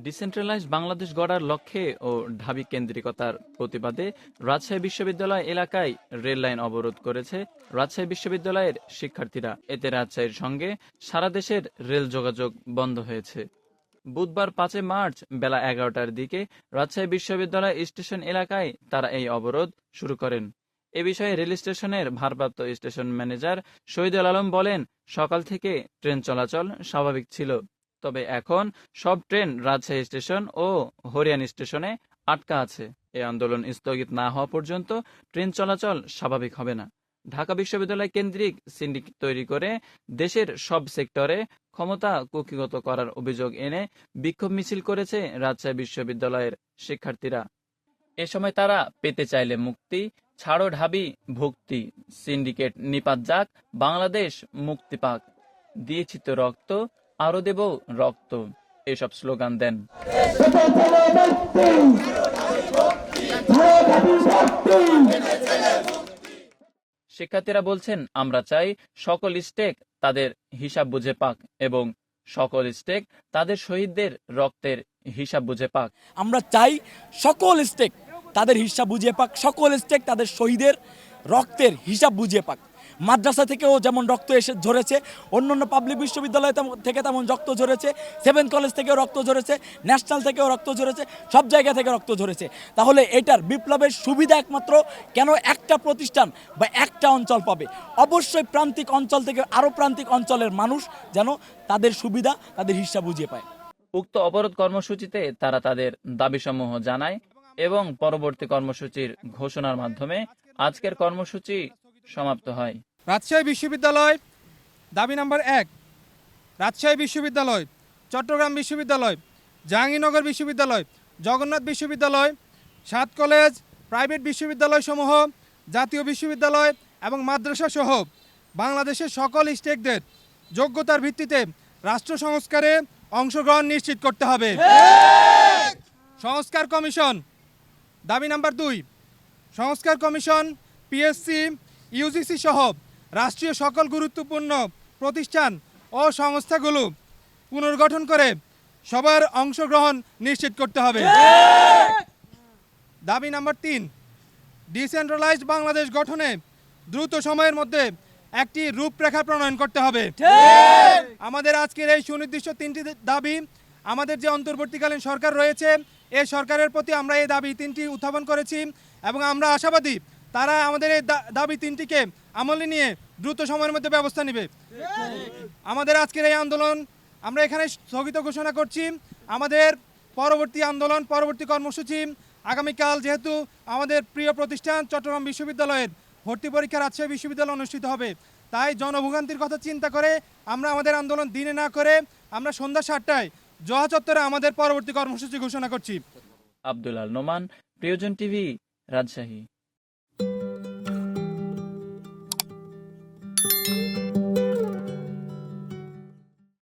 Decentralised Bangladesh গড়ার লক্ষ্যে ও ঢাবি কেন্দ্রিকতার প্রতিবাদে রাজশাহী বিশ্ববিদ্যালয় এলাকায় রেল লাইন অবরোধ করেছে রাজশাহী বিশ্ববিদ্যালয়ের শিক্ষার্থীরা। এতে রাজশাহীর সঙ্গে সারা দেশের রেল যোগাযোগ বন্ধ হয়েছে। বুধবার 5 মার্চ বেলা 11টার দিকে রাজশাহী বিশ্ববিদ্যালয় স্টেশন এলাকায় তারা এই অবরোধ শুরু করেন। এ বিষয়ে রেল স্টেশনের ভারপ্রাপ্ত স্টেশন ম্যানেজার শহীদুল আলম বলেন, সকাল থেকে ট্রেন চলাচল স্বাভাবিক ছিল, তবে এখন সব ট্রেন রাজশাহী স্টেশন ও হরিয়ান স্টেশনে আটকা আছে। এই আন্দোলন স্থগিত না হওয়া পর্যন্ত ট্রেন চলাচল স্বাভাবিক হবে না। ঢাকা বিশ্ববিদ্যালয় কেন্দ্রিক সিন্ডিকেট তৈরি করে দেশের সব সেক্টরে ক্ষমতা কুক্ষিগত করার অভিযোগ এনে বিক্ষোভ মিছিল করেছে রাজশাহী বিশ্ববিদ্যালয়ের শিক্ষার্থীরা। এ সময় তারা পেতে চাইলে মুক্তি, ছাড়ো ঢাবি ভক্তি, সিন্ডিকেট নিপাত যাক, বাংলাদেশ মুক্তি পাক, দিয়েছি তো রক্ত, আরো দেব রক্ত, এসব স্লোগান দেন। শিক্ষার্থীরা বলছেন, আমরা চাই সকল স্টেক তাদের হিসাব বুঝে পাক এবং সকল স্টেক তাদের শহীদদের রক্তের হিসাব বুঝে পাক। আমরা চাই সকল স্টেক তাদের হিসাব বুঝিয়ে পাক, সকল স্টেক তাদের শহীদের রক্তের হিসাব বুঝিয়ে পাক। মাদ্রাসা থেকেও যেমন রক্ত এসে ঝরেছে, অন্যান্য পাবলিক বিশ্ববিদ্যালয় থেকে তেমন রক্ত ঝরেছে, 7 কলেজ থেকেও রক্ত ঝরেছে, ন্যাশনাল থেকেও রক্ত ঝরেছে, সব জায়গা থেকে রক্ত ঝরেছে। তাহলে এটার বিপ্লবের সুবিধা একমাত্র কেন একটা প্রতিষ্ঠান বা একটা অঞ্চল পাবে? অবশ্যই প্রান্তিক অঞ্চল থেকে আরও প্রান্তিক অঞ্চলের মানুষ যেন তাদের সুবিধা, তাদের হিসাব বুঝিয়ে পায়। উক্ত অবরোধ কর্মসূচিতে তারা তাদের দাবিসমূহ জানায় এবং পরবর্তী কর্মসূচির ঘোষণার মাধ্যমে আজকের কর্মসূচি সমাপ্ত হয়। রাজশাহী বিশ্ববিদ্যালয় দাবি নাম্বার 1, রাজশাহী বিশ্ববিদ্যালয়, চট্টগ্রাম বিশ্ববিদ্যালয়, জাহাঙ্গীরনগর বিশ্ববিদ্যালয়, জগন্নাথ বিশ্ববিদ্যালয়, 7 কলেজ, প্রাইভেট বিশ্ববিদ্যালয়সমূহ, জাতীয় বিশ্ববিদ্যালয় এবং মাদ্রাসা সহ বাংলাদেশের সকল স্টেকদের যোগ্যতার ভিত্তিতে রাষ্ট্র সংস্কারে অংশগ্রহণ নিশ্চিত করতে হবে। সংস্কার কমিশন দাবি নাম্বার 2, সংস্কার কমিশন পিএসসি, ইউজিসি সহ রাষ্ট্রীয় সকল গুরুত্বপূর্ণ প্রতিষ্ঠান ও সংস্থাগুলো পুনর্গঠন করে সবার অংশগ্রহণ নিশ্চিত করতে হবে। দাবি নাম্বার 3, ডিসেন্ট্রালাইজড বাংলাদেশ গঠনে দ্রুত সময়ের মধ্যে একটি রূপরেখা প্রণয়ন করতে হবে। আমাদের আজকের এই সুনির্দিষ্ট 3টি দাবি আমাদের যে অন্তর্বর্তীকালীন সরকার রয়েছে এই সরকারের প্রতি আমরা এই দাবি 3টি উত্থাপন করেছি এবং আমরা আশাবাদী তারা আমাদের এই দাবি 3টিকে আমলে নিয়ে দ্রুত সময়ের মধ্যে ব্যবস্থা নেবে। আমাদের আজকের এই আন্দোলন আমরা এখানে স্থগিত ঘোষণা করছি। আমাদের পরবর্তী আন্দোলন, পরবর্তী কর্মসূচি আগামীকাল যেহেতু আমাদের প্রিয় প্রতিষ্ঠান চট্টগ্রাম বিশ্ববিদ্যালয়ের ভর্তি পরীক্ষা রাজশাহী বিশ্ববিদ্যালয়ে অনুষ্ঠিত হবে, তাই জনভোগান্তির কথা চিন্তা করে আমরা আমাদের আন্দোলন দিনে না করে আমরা সন্ধ্যা 7টায় জোহা চত্বরে আমাদের পরবর্তী কর্মসূচি ঘোষণা করছি। আব্দুল আল নোমান, প্রিয়জন টিভি, রাজশাহী।